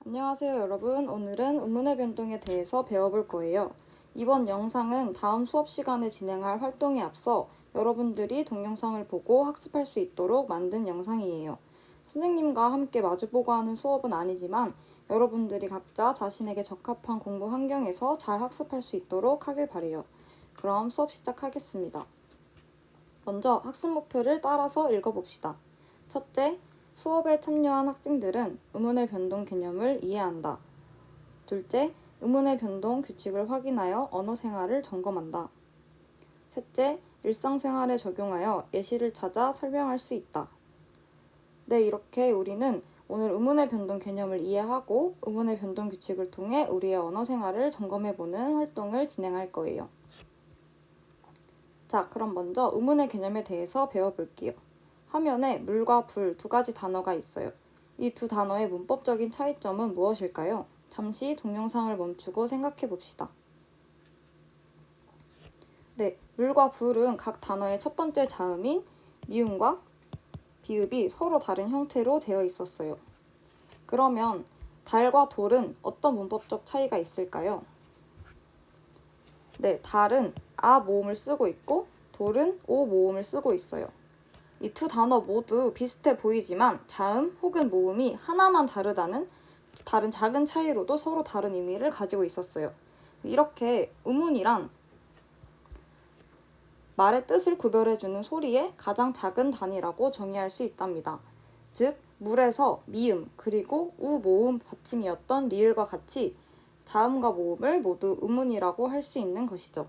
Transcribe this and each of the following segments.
안녕하세요 여러분. 오늘은 음운의 변동에 대해서 배워볼 거예요. 이번 영상은 다음 수업 시간에 진행할 활동에 앞서 여러분들이 동영상을 보고 학습할 수 있도록 만든 영상이에요. 선생님과 함께 마주보고 하는 수업은 아니지만 여러분들이 각자 자신에게 적합한 공부 환경에서 잘 학습할 수 있도록 하길 바래요. 그럼 수업 시작하겠습니다. 먼저 학습 목표를 따라서 읽어봅시다. 첫째, 수업에 참여한 학생들은 음운의 변동 개념을 이해한다. 둘째, 음운의 변동 규칙을 확인하여 언어 생활을 점검한다. 셋째, 일상생활에 적용하여 예시를 찾아 설명할 수 있다. 네, 이렇게 우리는 오늘 음운의 변동 개념을 이해하고 음운의 변동 규칙을 통해 우리의 언어 생활을 점검해보는 활동을 진행할 거예요. 자, 그럼 먼저 음운의 개념에 대해서 배워볼게요. 화면에 물과 불 두 가지 단어가 있어요. 이 두 단어의 문법적인 차이점은 무엇일까요? 잠시 동영상을 멈추고 생각해 봅시다. 네, 물과 불은 각 단어의 첫 번째 자음인 미음과 비읍이 서로 다른 형태로 되어 있었어요. 그러면 달과 돌은 어떤 문법적 차이가 있을까요? 네, 달은 아 모음을 쓰고 있고 돌은 오 모음을 쓰고 있어요. 이 두 단어 모두 비슷해 보이지만 자음 혹은 모음이 하나만 다르다는 다른 작은 차이로도 서로 다른 의미를 가지고 있었어요. 이렇게 음운이란 말의 뜻을 구별해주는 소리의 가장 작은 단위라고 정의할 수 있답니다. 즉, 물에서 미음 그리고 우 모음 받침이었던 리을과 같이 자음과 모음을 모두 음운이라고 할 수 있는 것이죠.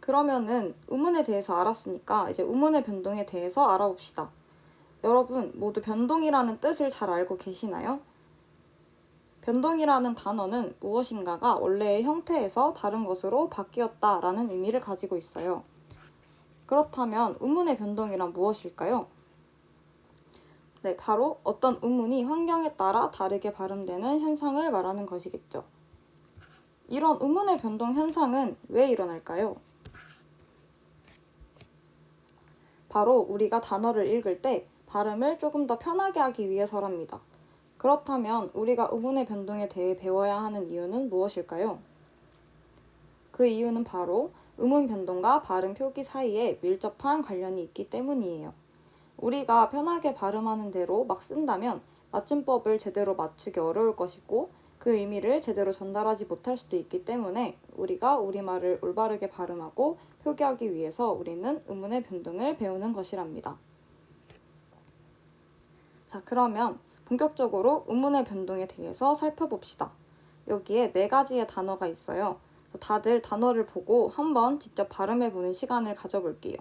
그러면은 음운에 대해서 알았으니까 이제 음운의 변동에 대해서 알아봅시다. 여러분 모두 변동이라는 뜻을 잘 알고 계시나요? 변동이라는 단어는 무엇인가가 원래의 형태에서 다른 것으로 바뀌었다라는 의미를 가지고 있어요. 그렇다면 음운의 변동이란 무엇일까요? 네, 바로 어떤 음운이 환경에 따라 다르게 발음되는 현상을 말하는 것이겠죠. 이런 음운의 변동 현상은 왜 일어날까요? 바로 우리가 단어를 읽을 때 발음을 조금 더 편하게 하기 위해서랍니다. 그렇다면 우리가 음운의 변동에 대해 배워야 하는 이유는 무엇일까요? 그 이유는 바로 음운 변동과 발음 표기 사이에 밀접한 관련이 있기 때문이에요. 우리가 편하게 발음하는 대로 막 쓴다면 맞춤법을 제대로 맞추기 어려울 것이고 그 의미를 제대로 전달하지 못할 수도 있기 때문에 우리가 우리말을 올바르게 발음하고 표기하기 위해서 우리는 음운의 변동을 배우는 것이랍니다. 자, 그러면 본격적으로 음운의 변동에 대해서 살펴봅시다. 여기에 4가지의 단어가 있어요. 다들 단어를 보고 한번 직접 발음해보는 시간을 가져볼게요.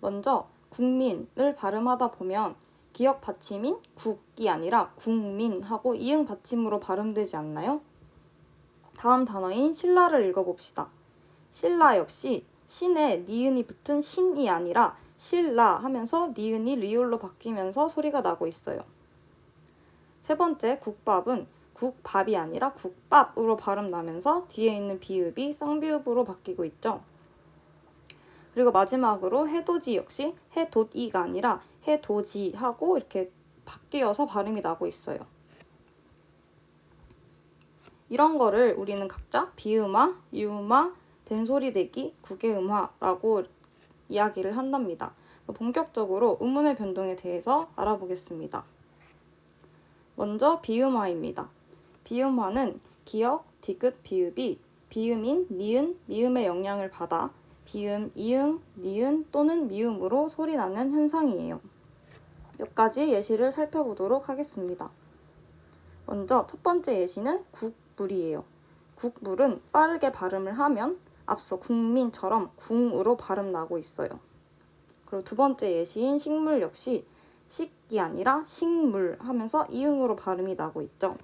먼저 국민을 발음하다 보면 기역 받침인 국이 아니라 국민하고 이응 받침으로 발음되지 않나요? 다음 단어인 신라를 읽어봅시다. 신라 역시 신에 니은이 붙은 신이 아니라 신라 하면서 니은이 리을로 바뀌면서 소리가 나고 있어요. 세 번째 국밥은 국밥이 아니라 국밥으로 발음 나면서 뒤에 있는 비읍이 쌍비읍으로 바뀌고 있죠. 그리고 마지막으로 해돋이 역시 해돋이가 아니라 해돋이하고 이렇게 바뀌어서 발음이 나고 있어요. 이런 거를 우리는 각자 비음화, 유음화, 된소리대기, 국외음화라고 이야기를 한답니다. 본격적으로 음운의 변동에 대해서 알아보겠습니다. 먼저 비음화입니다. 비음화는 기역, 디귿, 비읍이 비음인 니은, 미음의 영향을 받아 비음, 이응, 니은 또는 미음으로 소리나는 현상이에요. 몇 가지 예시를 살펴보도록 하겠습니다. 먼저 첫 번째 예시는 국물이에요. 국물은 빠르게 발음을 하면 앞서 국민처럼 궁으로 발음 나고 있어요. 그리고 두 번째 예시인 식물 역시 식이 아니라 식물 하면서 이응으로 발음이 나고 있죠.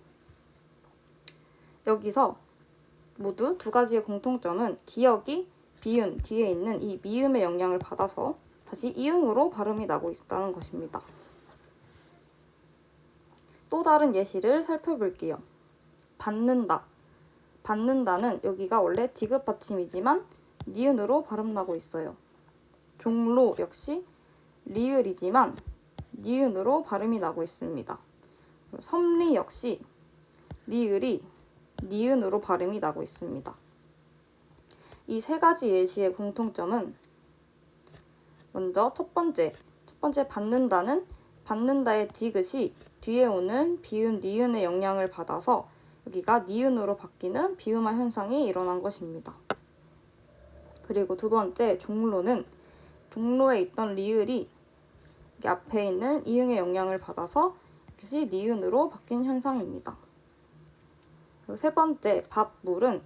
여기서 모두 두 가지의 공통점은 기역이 비음 뒤에 있는 이 미음의 영향을 받아서 다시 이응으로 발음이 나고 있다는 것입니다. 또 다른 예시를 살펴볼게요. 받는다. 받는다는 여기가 원래 디귿 받침이지만 니은으로 발음 나고 있어요. 종로 역시 리을이지만 니은으로 발음이 나고 있습니다. 섭리 역시 리을이 니은으로 발음이 나고 있습니다. 이 세 가지 예시의 공통점은 먼저 첫 번째 받는다는 받는다의 디귿이 뒤에 오는 비음 니은의 영향을 받아서 여기가 니은으로 바뀌는 비음화 현상이 일어난 것입니다. 그리고 두 번째 종로는 종로에 있던 리을이 앞에 있는 이응의 영향을 받아서 이것이 니은으로 바뀐 현상입니다. 그리고 세 번째 밥물은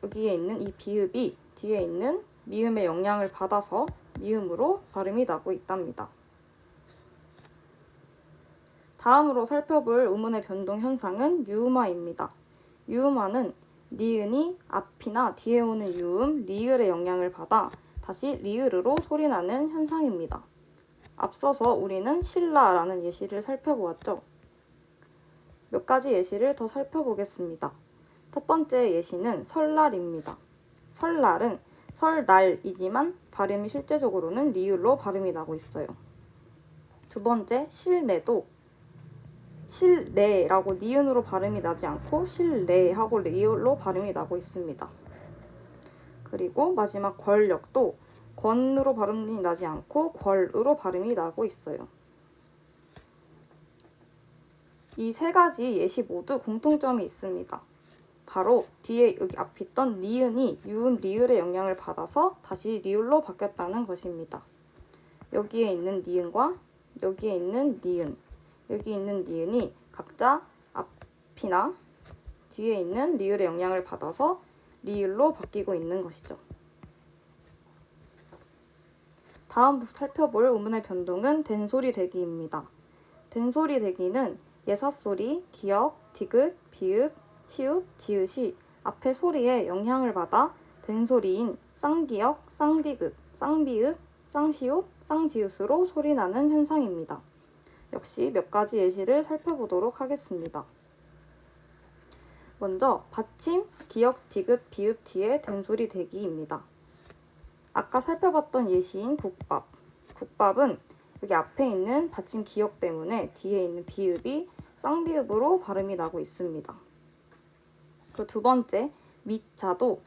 여기에 있는 이 비읍이 뒤에 있는 미음의 영향을 받아서 미음으로 발음이 나고 있답니다. 다음으로 살펴볼 음운의 변동 현상은 유음화입니다. 유음화는 니은이 앞이나 뒤에 오는 유음, 리을의 영향을 받아 다시 리을으로 소리나는 현상입니다. 앞서서 우리는 신라라는 예시를 살펴보았죠. 몇 가지 예시를 더 살펴보겠습니다. 첫 번째 예시는 설날입니다. 설날은 설날이지만 발음이 실제적으로는 리을로 발음이 나고 있어요. 두 번째 실내도 실내라고 니은으로 발음이 나지 않고 실내하고 리을로 발음이 나고 있습니다. 그리고 마지막 권력도 권으로 발음이 나지 않고 권으로 발음이 나고 있어요. 이 세 가지 예시 모두 공통점이 있습니다. 바로 뒤에 여기 앞에 있던 니은이 유음 리을의 영향을 받아서 다시 리을로 바뀌었다는 것입니다. 여기에 있는 니은과 여기에 있는 니은, 여기 있는 니은이 각자 앞이나 뒤에 있는 리을의 영향을 받아서 리을로 바뀌고 있는 것이죠. 다음 살펴볼 음운의 변동은 된소리 대기입니다. 된소리 대기는 예사소리, 기역, 디귿, 비읍, 시읒, 지읒이 앞의 소리에 영향을 받아 된소리인 쌍기역, 쌍디귿, 쌍비읍, 쌍시읒, 쌍지읒으로 소리나는 현상입니다. 역시 몇 가지 예시를 살펴보도록 하겠습니다. 먼저 받침, 기역, 디귿, 비읍 뒤에 된소리 대기입니다. 아까 살펴봤던 예시인 국밥. 국밥은 여기 앞에 있는 받침 기역 때문에 뒤에 있는 비읍이 쌍비읍으로 발음이 나고 있습니다. 그리고 두 번째 밑자도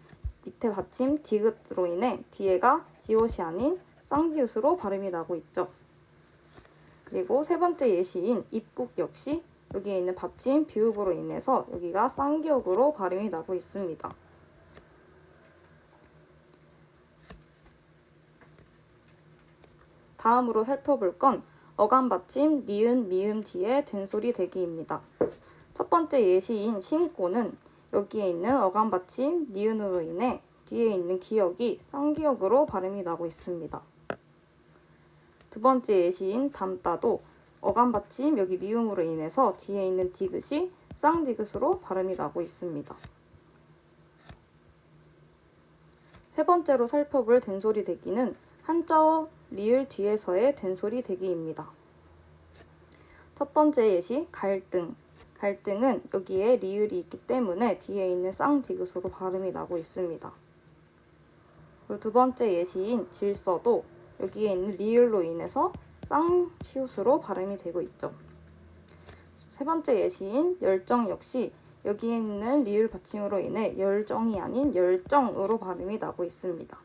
밑에 받침 디귿으로 인해 뒤에가 지읒이 아닌 쌍지읒으로 발음이 나고 있죠. 그리고 세 번째 예시인 입국 역시 여기에 있는 받침 비읍으로 인해서 여기가 쌍기역으로 발음이 나고 있습니다. 다음으로 살펴볼 건 어감 받침 니은, 미음 뒤에 된소리 대기입니다. 첫 번째 예시인 신고는 여기에 있는 어감 받침 니은으로 인해 뒤에 있는 기역이 쌍기역으로 발음이 나고 있습니다. 두 번째 예시인 담다도 어감 받침 여기 미음으로 인해서 뒤에 있는 디귿이 쌍디귿으로 발음이 나고 있습니다. 세 번째로 살펴볼 된소리 대기는 한자어 리을 뒤에서의 된소리 대기입니다. 첫 번째 예시 갈등. 갈등은 여기에 리을이 있기 때문에 뒤에 있는 쌍디귿으로 발음이 나고 있습니다. 그리고 두 번째 예시인 질서도 여기에 있는 리을로 인해서 쌍시읒으로 발음이 되고 있죠. 세 번째 예시인 열정 역시 여기에 있는 리을 받침으로 인해 열정이 아닌 열정으로 발음이 나고 있습니다.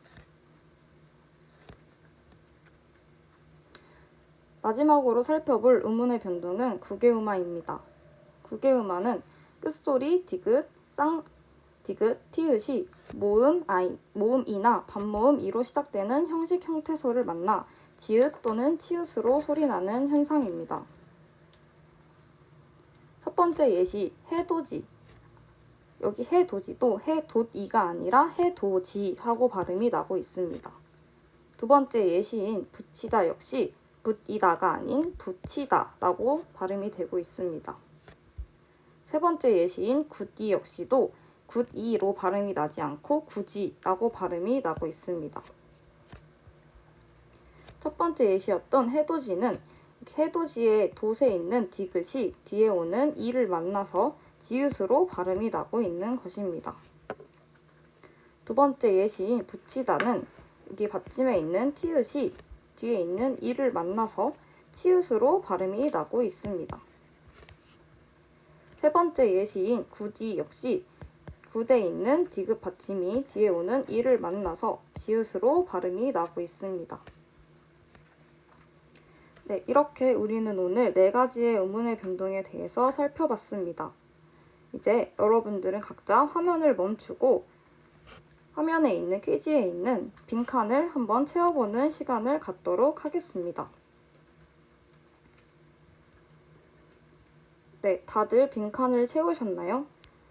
마지막으로 살펴볼 음운의 변동은 국외음화입니다. 국외음화는 끝소리 디귿, 쌍디귿, 티읕이 모음이나 반모음 이로 시작되는 형식 형태소를 만나 지읒 또는 치읒으로 소리나는 현상입니다. 첫 번째 예시 해돋이. 여기 해돋이도 해돋이가 아니라 해돋이 하고 발음이 나고 있습니다. 두 번째 예시인 붙이다 역시 붙이다가 아닌 붙이다 라고 발음이 되고 있습니다. 세 번째 예시인 굿이 역시도 굿이로 발음이 나지 않고 굳이라고 발음이 나고 있습니다. 첫 번째 예시였던 해돋이는 해돋이의 돛에 있는 디귿이 뒤에 오는 이를 만나서 지읒으로 발음이 나고 있는 것입니다. 두 번째 예시인 붙이다는 여기 받침에 있는 티읕이 뒤에 있는 이를 만나서 치읓으로 발음이 나고 있습니다. 세 번째 예시인 구지 역시 구대에 있는 디귿 받침이 뒤에 오는 이를 만나서 지읒으로 발음이 나고 있습니다. 네, 이렇게 우리는 오늘 4가지의 음운의 변동에 대해서 살펴봤습니다. 이제 여러분들은 각자 화면을 멈추고 화면에 있는 퀴즈에 있는 빈칸을 한번 채워보는 시간을 갖도록 하겠습니다. 네, 다들 빈칸을 채우셨나요?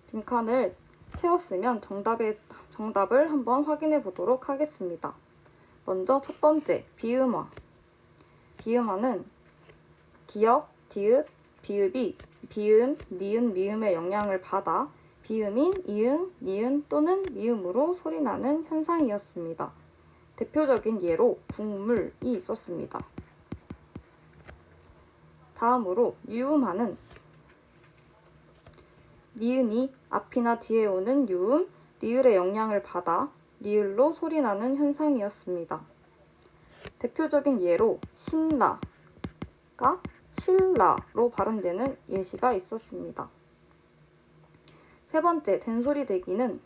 빈칸을 채웠으면 정답을 한번 확인해 보도록 하겠습니다. 먼저 첫 번째, 비음화. 비음화는 기역, 디귿, 비읍이 비음, 니은, 미음의 영향을 받아 비음인 이응, 니은 또는 미음으로 소리나는 현상이었습니다. 대표적인 예로 국물이 있었습니다. 다음으로 유음화는 니은이 앞이나 뒤에 오는 유음, 리을의 영향을 받아 리을로 소리나는 현상이었습니다. 대표적인 예로 신라가 신라로 발음되는 예시가 있었습니다. 세 번째, 된소리 대기는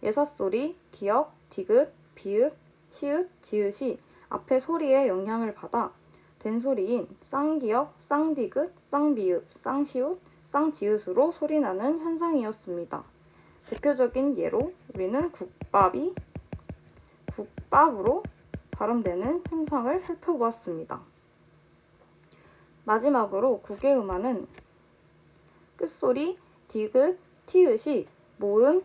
예사소리, 기역, 디귿, 비읍, 시읒, 지읒이 앞의 소리에 영향을 받아 된소리인 쌍기역, 쌍디귿, 쌍비읍, 쌍시읒, 쌍지읒으로 소리나는 현상이었습니다. 대표적인 예로 우리는 국밥이 국밥으로 발음되는 현상을 살펴보았습니다. 마지막으로 국외음화는 끝소리 디귿, 티읕이 모음,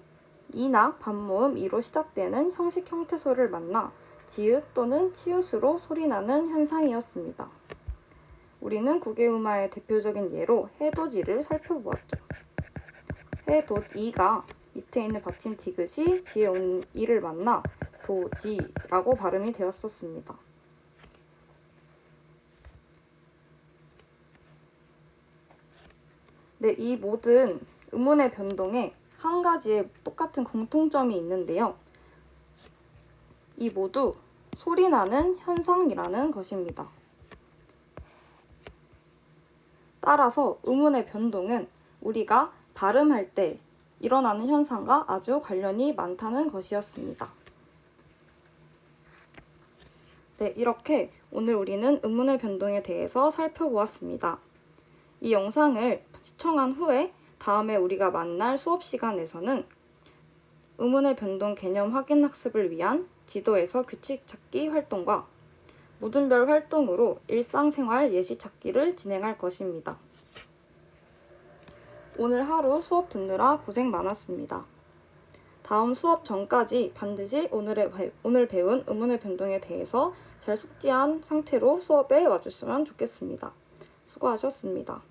이나 반모음 이로 시작되는 형식 형태소를 만나 지읒 또는 치읓으로 소리나는 현상이었습니다. 우리는 국외음화의 대표적인 예로 해돋이를 살펴보았죠. 해돋이가 밑에 있는 받침 디귿이 뒤에 온 이를 만나 도지라고 발음이 되었었습니다. 네, 이 모든 음운의 변동에 한 가지의 똑같은 공통점이 있는데요. 이 모두 소리나는 현상이라는 것입니다. 따라서 음운의 변동은 우리가 발음할 때 일어나는 현상과 아주 관련이 많다는 것이었습니다. 네, 이렇게 오늘 우리는 음운의 변동에 대해서 살펴보았습니다. 이 영상을 시청한 후에 다음에 우리가 만날 수업 시간에서는 음운의 변동 개념 확인 학습을 위한 지도에서 규칙 찾기 활동과 무등별 활동으로 일상생활 예시 찾기를 진행할 것입니다. 오늘 하루 수업 듣느라 고생 많았습니다. 다음 수업 전까지 반드시 오늘 배운 음운의 변동에 대해서 잘 숙지한 상태로 수업에 와주시면 좋겠습니다. 수고하셨습니다.